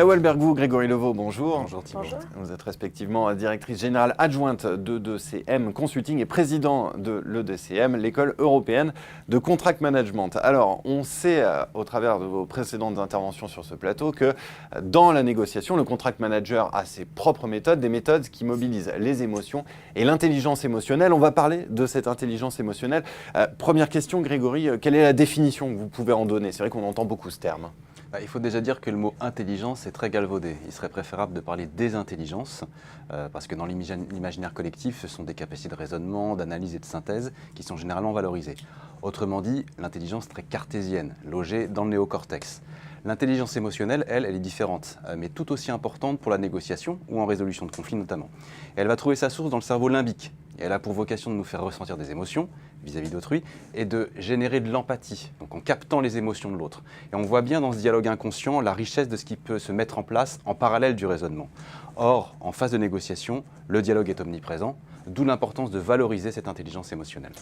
Nawal Bergou, Grégory Levaux, bonjour. Bonjour Thibault. Bonjour. Vous êtes respectivement directrice générale adjointe de DCM Consulting et président de l'EDCM, l'école européenne de contract management. Alors, on sait au travers de vos précédentes interventions sur ce plateau que dans la négociation, le contract manager a ses propres méthodes, des méthodes qui mobilisent les émotions et l'intelligence émotionnelle. On va parler de cette intelligence émotionnelle. Première question, Grégory, quelle est la définition que vous pouvez en donner? C'est vrai qu'on entend beaucoup ce terme. Il faut déjà dire que le mot intelligence est très galvaudé. Il serait préférable de parler des intelligences, parce que dans l'imaginaire collectif, ce sont des capacités de raisonnement, d'analyse et de synthèse qui sont généralement valorisées. Autrement dit, l'intelligence très cartésienne, logée dans le néocortex. L'intelligence émotionnelle, elle est différente, mais tout aussi importante pour la négociation ou en résolution de conflits notamment. Et elle va trouver sa source dans le cerveau limbique. Et elle a pour vocation de nous faire ressentir des émotions vis-à-vis d'autrui et de générer de l'empathie, donc en captant les émotions de l'autre. Et on voit bien dans ce dialogue inconscient la richesse de ce qui peut se mettre en place en parallèle du raisonnement. Or, en phase de négociation, le dialogue est omniprésent, d'où l'importance de valoriser cette intelligence émotionnelle.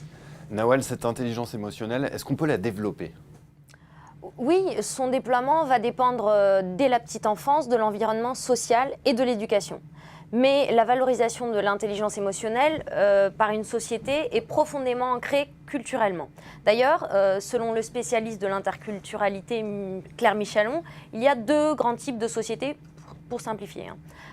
Nawal, cette intelligence émotionnelle, est-ce qu'on peut la développer ? Oui, son déploiement va dépendre dès la petite enfance de l'environnement social et de l'éducation. Mais la valorisation de l'intelligence émotionnelle par une société est profondément ancrée culturellement. D'ailleurs, selon le spécialiste de l'interculturalité Claire Michalon, il y a deux grands types de sociétés, pour simplifier.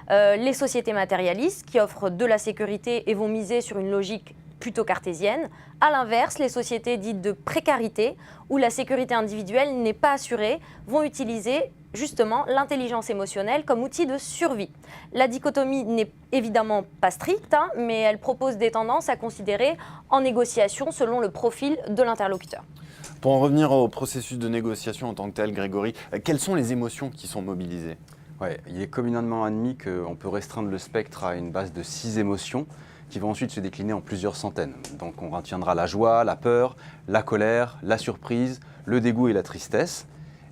Les sociétés matérialistes qui offrent de la sécurité et vont miser sur une logique plutôt cartésienne. À l'inverse, les sociétés dites de précarité, où la sécurité individuelle n'est pas assurée, vont utiliser justement l'intelligence émotionnelle comme outil de survie. La dichotomie n'est évidemment pas stricte, mais elle propose des tendances à considérer en négociation selon le profil de l'interlocuteur. Pour en revenir au processus de négociation en tant que tel, Grégory, quelles sont les émotions qui sont mobilisées ? Il est communément admis qu'on peut restreindre le spectre à une base de 6 émotions qui vont ensuite se décliner en plusieurs centaines. Donc on retiendra la joie, la peur, la colère, la surprise, le dégoût et la tristesse.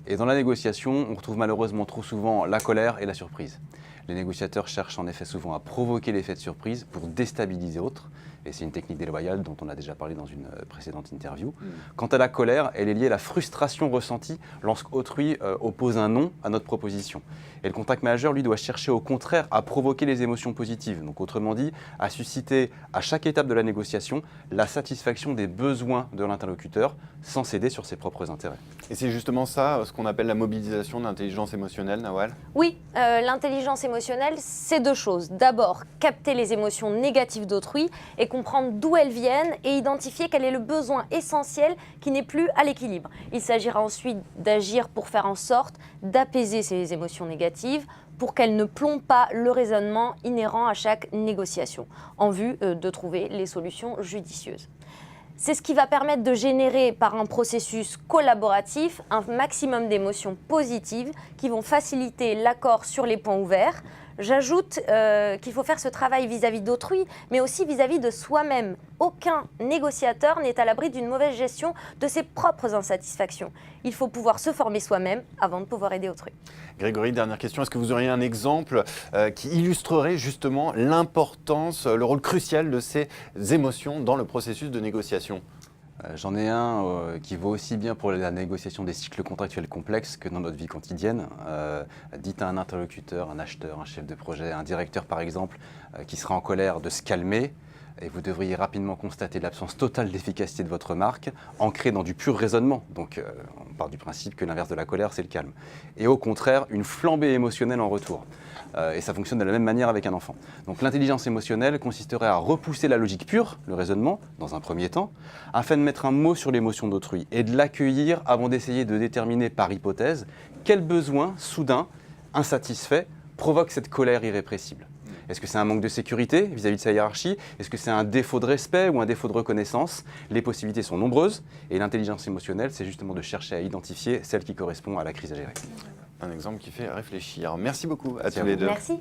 Et dans la négociation, on retrouve malheureusement trop souvent la colère et la surprise. Les négociateurs cherchent en effet souvent à provoquer l'effet de surprise pour déstabiliser l'autre. Et c'est une technique déloyale dont on a déjà parlé dans une précédente interview. Quant à la colère, elle est liée à la frustration ressentie lorsqu'autrui oppose un non à notre proposition. Et le contract manager, lui, doit chercher au contraire à provoquer les émotions positives. Donc autrement dit, à susciter à chaque étape de la négociation la satisfaction des besoins de l'interlocuteur sans céder sur ses propres intérêts. Et c'est justement ça, ce qu'on appelle la mobilisation de l'intelligence émotionnelle, Nawal ? Oui, l'intelligence émotionnelle, c'est deux choses. D'abord, capter les émotions négatives d'autrui et comprendre d'où elles viennent et identifier quel est le besoin essentiel qui n'est plus à l'équilibre. Il s'agira ensuite d'agir pour faire en sorte d'apaiser ces émotions négatives pour qu'elles ne plombent pas le raisonnement inhérent à chaque négociation, en vue de trouver les solutions judicieuses. C'est ce qui va permettre de générer par un processus collaboratif un maximum d'émotions positives qui vont faciliter l'accord sur les points ouverts. J'ajoute qu'il faut faire ce travail vis-à-vis d'autrui, mais aussi vis-à-vis de soi-même. Aucun négociateur n'est à l'abri d'une mauvaise gestion de ses propres insatisfactions. Il faut pouvoir se former soi-même avant de pouvoir aider autrui. Grégory, dernière question. Est-ce que vous auriez un exemple qui illustrerait justement l'importance, le rôle crucial de ces émotions dans le processus de négociation ? J'en ai un qui vaut aussi bien pour la négociation des cycles contractuels complexes que dans notre vie quotidienne. Dites à un interlocuteur, un acheteur, un chef de projet, un directeur par exemple, qui sera en colère de se calmer. Et vous devriez rapidement constater l'absence totale d'efficacité de votre marque, ancrée dans du pur raisonnement. Donc on part du principe que l'inverse de la colère, c'est le calme. Et au contraire, une flambée émotionnelle en retour. Et ça fonctionne de la même manière avec un enfant. Donc l'intelligence émotionnelle consisterait à repousser la logique pure, le raisonnement, dans un premier temps, afin de mettre un mot sur l'émotion d'autrui et de l'accueillir avant d'essayer de déterminer par hypothèse quel besoin soudain, insatisfait, provoque cette colère irrépressible. Est-ce que c'est un manque de sécurité vis-à-vis de sa hiérarchie ? Est-ce que c'est un défaut de respect ou un défaut de reconnaissance ? Les possibilités sont nombreuses et l'intelligence émotionnelle, c'est justement de chercher à identifier celle qui correspond à la crise à gérer. Un exemple qui fait réfléchir. Merci beaucoup à Merci tous à les vous. deux. Merci.